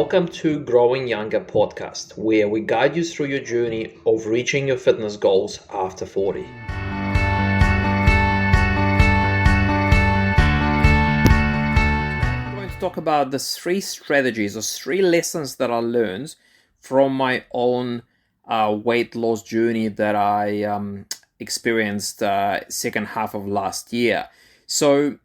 Welcome to Growing Younger podcast, where we guide you through your journey of reaching your fitness goals after 40. I'm going to talk about the three strategies or three lessons that I learned from my own weight loss journey that I experienced second half of last year. So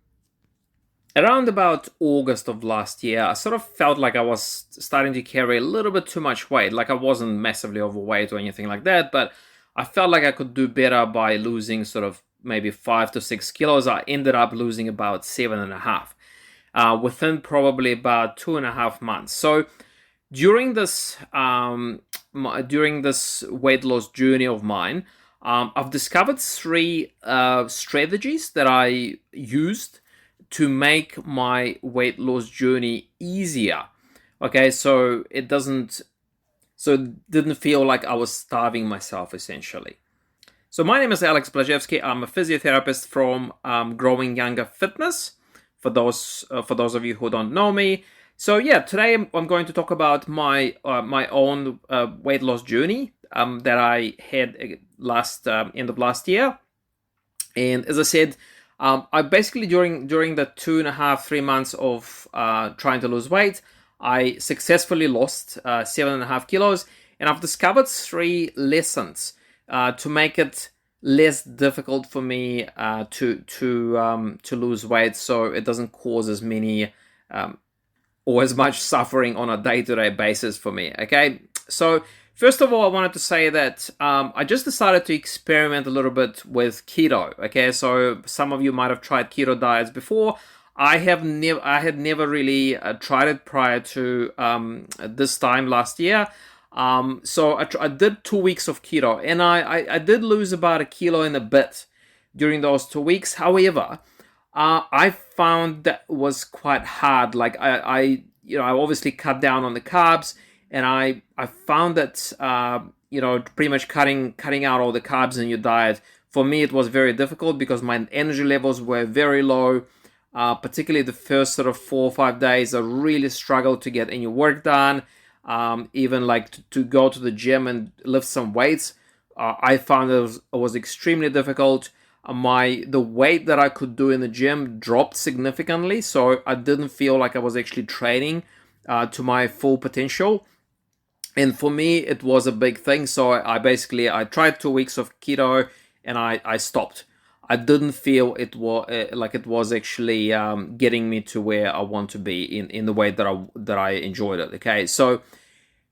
around about August of last year, I sort of felt like I was starting to carry a little bit too much weight. Like I wasn't massively overweight or anything like that, but I felt like I could do better by losing sort of maybe 5 to 6 kilos. I ended up losing about 7.5 within probably about 2.5 months. So during this weight loss journey of mine, I've discovered three strategies that I used to make my weight loss journey easier. Okay, so it didn't feel like I was starving myself essentially. So my name is Alex Blazewski. I'm a physiotherapist from Growing Younger Fitness. For those of you who don't know me, so yeah, today I'm going to talk about my own weight loss journey that I had end of last year, and as I said. I basically during the 2.5-3 months of trying to lose weight, I successfully lost 7.5 kilos, and I've discovered three lessons to make it less difficult for me to lose weight, so it doesn't cause as many or as much suffering on a day-to-day basis for me. Okay, so first of all, I wanted to say that I just decided to experiment a little bit with keto. Okay, so some of you might have tried keto diets before. I had never really tried it prior to this time last year. So I did 2 weeks of keto, and I did lose about 1 kilo and a bit during those 2 weeks. However, I found that was quite hard. Like I obviously cut down on the carbs. And I found that, pretty much cutting out all the carbs in your diet, for me, it was very difficult because my energy levels were very low, particularly the first sort of 4 or 5 days. I really struggled to get any work done, even like to go to the gym and lift some weights. I found it was extremely difficult. The weight that I could do in the gym dropped significantly, so I didn't feel like I was actually training to my full potential. And for me, it was a big thing. So I tried 2 weeks of keto and I stopped. I didn't feel it was actually getting me to where I want to be in the way that I enjoyed it. Okay, so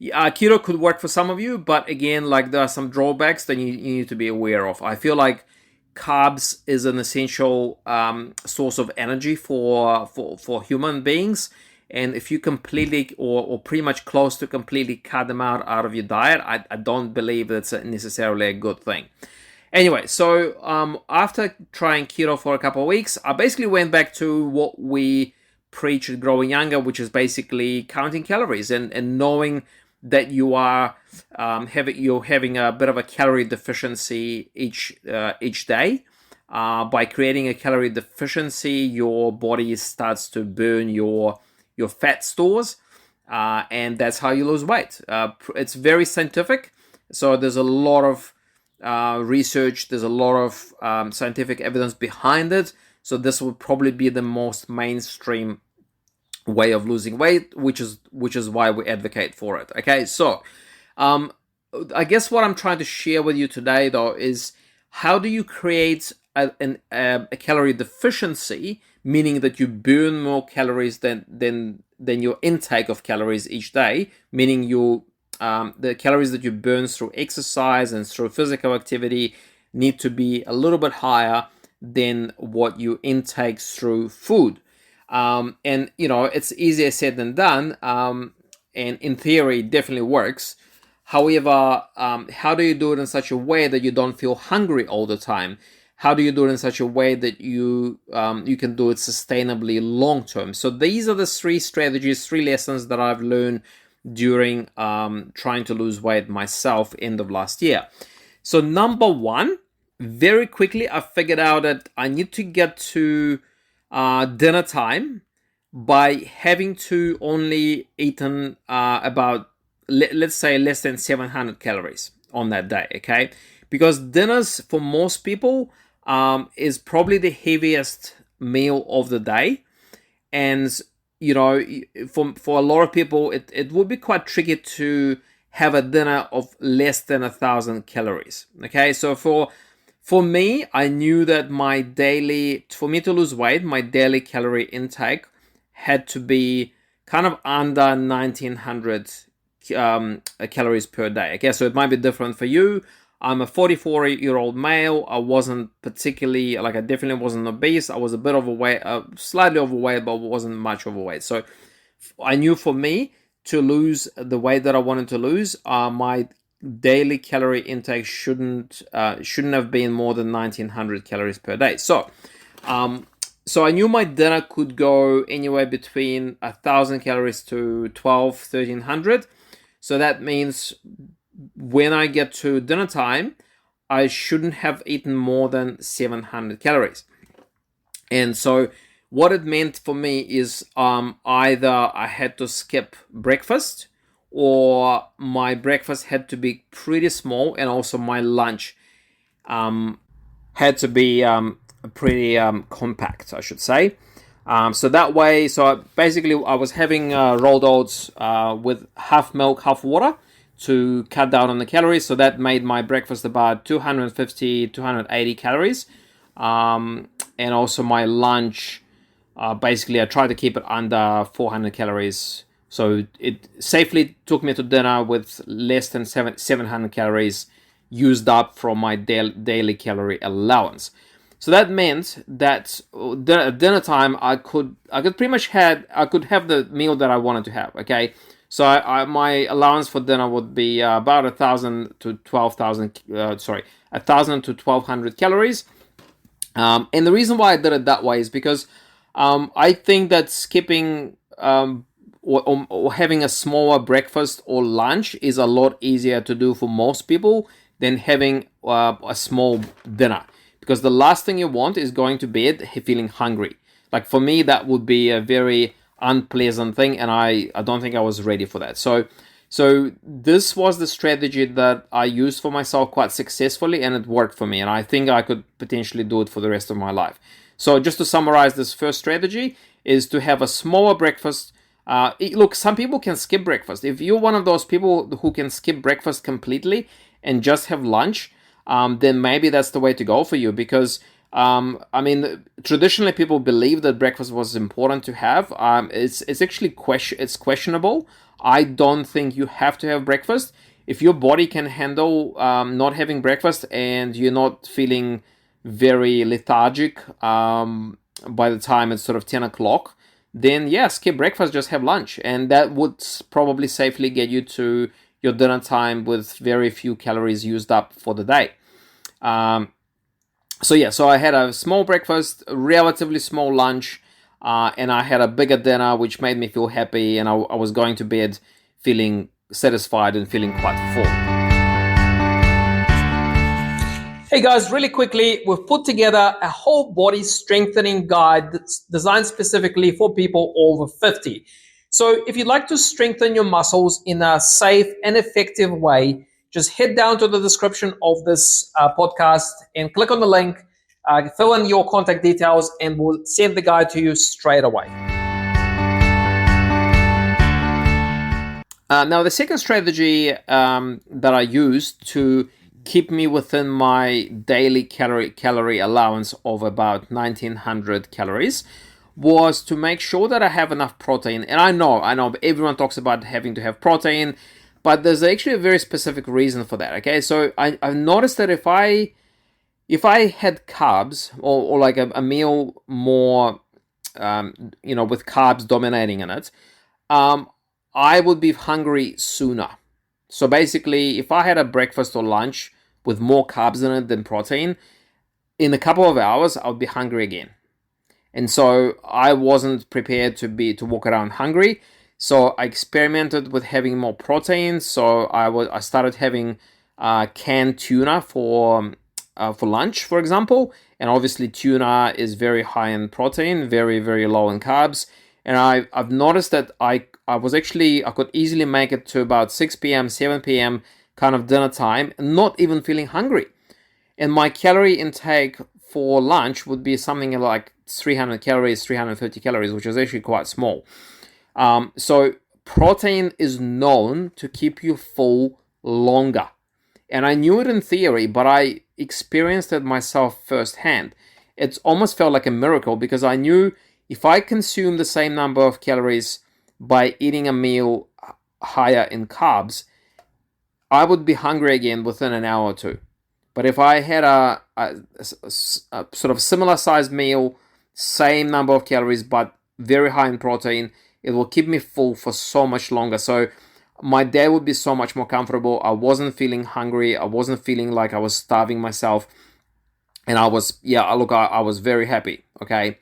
keto could work for some of you, but again, like there are some drawbacks that you need to be aware of. I feel like carbs is an essential source of energy for human beings. And if you completely or pretty much close to completely cut them out of your diet, I don't believe that's necessarily a good thing. Anyway, so after trying keto for a couple of weeks, I basically went back to what we preach at Growing Younger, which is basically counting calories and knowing that you are having a bit of a calorie deficiency each day. By creating a calorie deficiency, your body starts to burn your fat stores, and that's how you lose weight. It's very scientific, so there's a lot of research, there's a lot of scientific evidence behind it, so this would probably be the most mainstream way of losing weight, which is why we advocate for it. Okay, so I guess what I'm trying to share with you today, though, is how do you create a calorie deficiency, meaning that you burn more calories than your intake of calories each day, meaning the calories that you burn through exercise and through physical activity need to be a little bit higher than what you intake through food. And it's easier said than done, and in theory it definitely works. However, how do you do it in such a way that you don't feel hungry all the time? How do you do it in such a way that you can do it sustainably long term? So these are the three strategies, three lessons that I've learned during trying to lose weight myself end of last year. So number one, very quickly I figured out that I need to get to dinner time by having to only eaten about, let's say, less than 700 calories on that day, okay? Because dinners for most people is probably the heaviest meal of the day. And you know, for a lot of people, it would be quite tricky to have a dinner of less than 1,000 calories. Okay, so for me, I knew that for me to lose weight, my daily calorie intake had to be kind of under 1,900 calories per day. Okay, so it might be different for you. I'm a 44-year-old male. I wasn't particularly, I definitely wasn't obese. I was a bit overweight, slightly overweight, but wasn't much overweight. So I knew for me to lose the weight that I wanted to lose, my daily calorie intake shouldn't have been more than 1,900 calories per day. So I knew my dinner could go anywhere between 1,000 calories to 1,300. So that means when I get to dinner time, I shouldn't have eaten more than 700 calories. And so what it meant for me is either I had to skip breakfast, or my breakfast had to be pretty small, and also my lunch had to be pretty compact, I should say. So that way, basically I was having rolled oats with half milk, half water, to cut down on the calories. So that made my breakfast about 250, 280 calories. And also my lunch, basically I tried to keep it under 400 calories. So it safely took me to dinner with less than 700 calories used up from my daily calorie allowance. So that meant that at dinner time I could pretty much have the meal that I wanted to have. Okay, so my allowance for dinner would be about 1,000 to 12,000. 1,000 to 1,200 calories. And the reason why I did it that way is because I think that skipping or having a smaller breakfast or lunch is a lot easier to do for most people than having a small dinner. Because the last thing you want is going to bed feeling hungry. Like for me, that would be a very unpleasant thing, and I don't think I was ready for that. So this was the strategy that I used for myself quite successfully, and it worked for me. And I think I could potentially do it for the rest of my life. So just to summarize, this first strategy is to have a smaller breakfast. Look, some people can skip breakfast. If you're one of those people who can skip breakfast completely and just have lunch, then maybe that's the way to go for you. Because traditionally people believe that breakfast was important to have. It's actually questionable. I don't think you have to have breakfast. If your body can handle not having breakfast and you're not feeling very lethargic by the time it's sort of 10 o'clock, then yeah, skip breakfast, just have lunch. And that would probably safely get you to your dinner time with very few calories used up for the day. So I had a small breakfast, a relatively small lunch, and I had a bigger dinner, which made me feel happy, and I was going to bed feeling satisfied and feeling quite full. Hey guys, really quickly, we've put together a whole body strengthening guide that's designed specifically for people over 50. So if you'd like to strengthen your muscles in a safe and effective way, just head down to the description of this podcast and click on the link, fill in your contact details, and we'll send the guide to you straight away. Now, the second strategy that I used to keep me within my daily calorie allowance of about 1,900 calories was to make sure that I have enough protein. And I know everyone talks about having to have protein, but there's actually a very specific reason for that. Okay, so I've noticed that if I had carbs or like a meal more, with carbs dominating in it, I would be hungry sooner. So basically, if I had a breakfast or lunch with more carbs in it than protein, in a couple of hours, I would be hungry again. And so I wasn't prepared to walk around hungry. So I experimented with having more protein. So I started having canned tuna for lunch, for example. And obviously tuna is very high in protein, very, very low in carbs. And I've noticed that I could easily make it to about 6 p.m., 7 p.m. kind of dinner time, and not even feeling hungry. And my calorie intake for lunch would be something like 300 calories, 350 calories, which is actually quite small. So protein is known to keep you full longer. And I knew it in theory, but I experienced it myself firsthand. It almost felt like a miracle because I knew if I consume the same number of calories by eating a meal higher in carbs, I would be hungry again within an hour or two. But if I had a sort of similar sized meal, same number of calories, but very high in protein, it will keep me full for so much longer. So my day would be so much more comfortable. I wasn't feeling hungry. I wasn't feeling like I was starving myself. And I was very happy. Okay.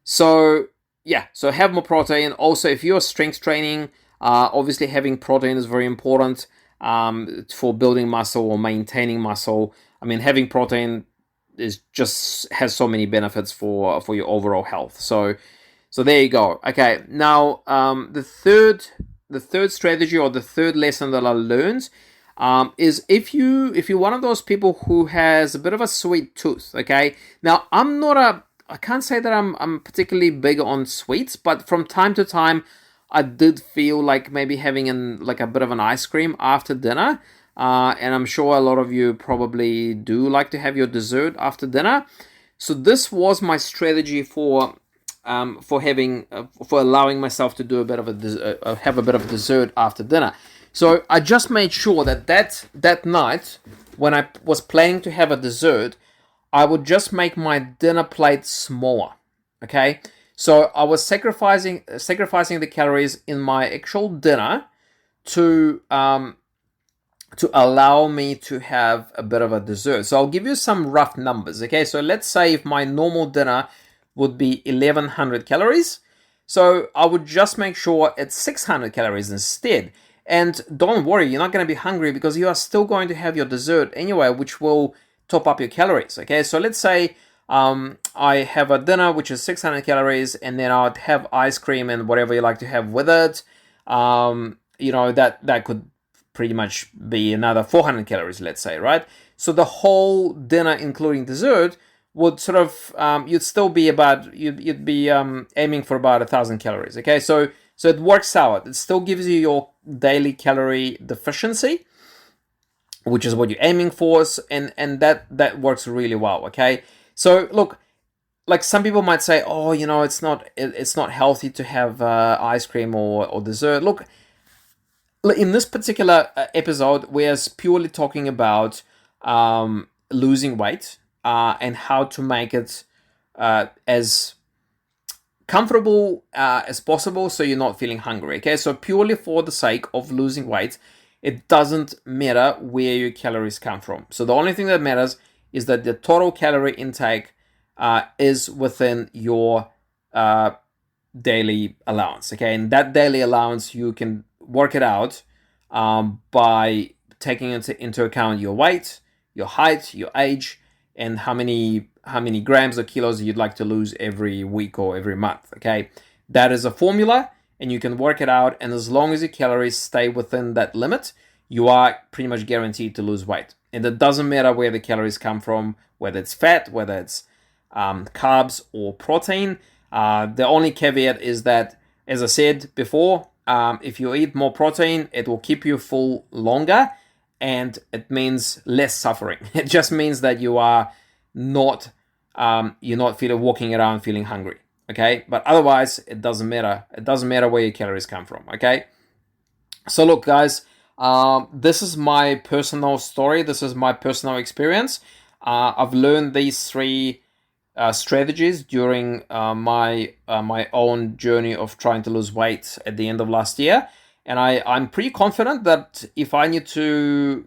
So have more protein. Also, if you're strength training, obviously having protein is very important for building muscle or maintaining muscle. I mean, having protein has so many benefits for your overall health. So there you go. Okay, now the third strategy or the third lesson that I learned is if you're one of those people who has a bit of a sweet tooth. Okay, now I can't say that I'm particularly big on sweets, but from time to time I did feel like maybe having a bit of an ice cream after dinner. And I'm sure a lot of you probably do like to have your dessert after dinner. So this was my strategy for allowing myself to do a bit of have a bit of dessert after dinner. So I just made sure that night when I was planning to have a dessert, I would just make my dinner plate smaller. Okay, so I was sacrificing the calories in my actual dinner to allow me to have a bit of a dessert. So I'll give you some rough numbers. Okay, so let's say if my normal dinner would be 1100 calories, so I would just make sure it's 600 calories instead. And don't worry, you're not going to be hungry because you are still going to have your dessert anyway, which will top up your calories. Okay, so let's say I have a dinner which is 600 calories, and then I'd have ice cream and whatever you like to have with it. That could pretty much be another 400 calories, let's say, right? So the whole dinner, including dessert, would sort of you'd be aiming for about 1,000 calories. Okay, so it works out. It still gives you your daily calorie deficiency, which is what you're aiming for, and that works really well. Okay, so look, like some people might say, oh, it's not healthy to have ice cream or dessert. Look, in this particular episode, we're purely talking about losing weight and how to make it as comfortable as possible so you're not feeling hungry. Okay, so purely for the sake of losing weight, it doesn't matter where your calories come from. So the only thing that matters is that the total calorie intake is within your daily allowance. Okay, and that daily allowance, you can work it out by taking into account your weight, your height, your age, and how many grams or kilos you'd like to lose every week or every month. Okay, that is a formula, and you can work it out. And as long as your calories stay within that limit, you are pretty much guaranteed to lose weight. And it doesn't matter where the calories come from, whether it's fat, whether it's carbs or protein. The only caveat is that, as I said before, if you eat more protein, it will keep you full longer, and it means less suffering. It just means that you are not walking around feeling hungry. Okay, but otherwise it doesn't matter. It doesn't matter where your calories come from. Okay, so look, guys, this is my personal story. This is my personal experience. I've learned these three strategies during my own journey of trying to lose weight at the end of last year. And I'm pretty confident that if I need to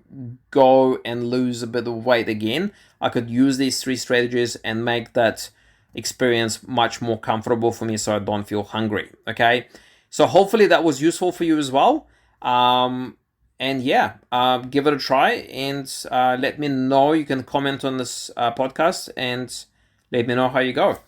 go and lose a bit of weight again, I could use these three strategies and make that experience much more comfortable for me so I don't feel hungry. Okay, so hopefully that was useful for you as well. And yeah, give it a try and let me know. You can comment on this podcast and let me know how you go.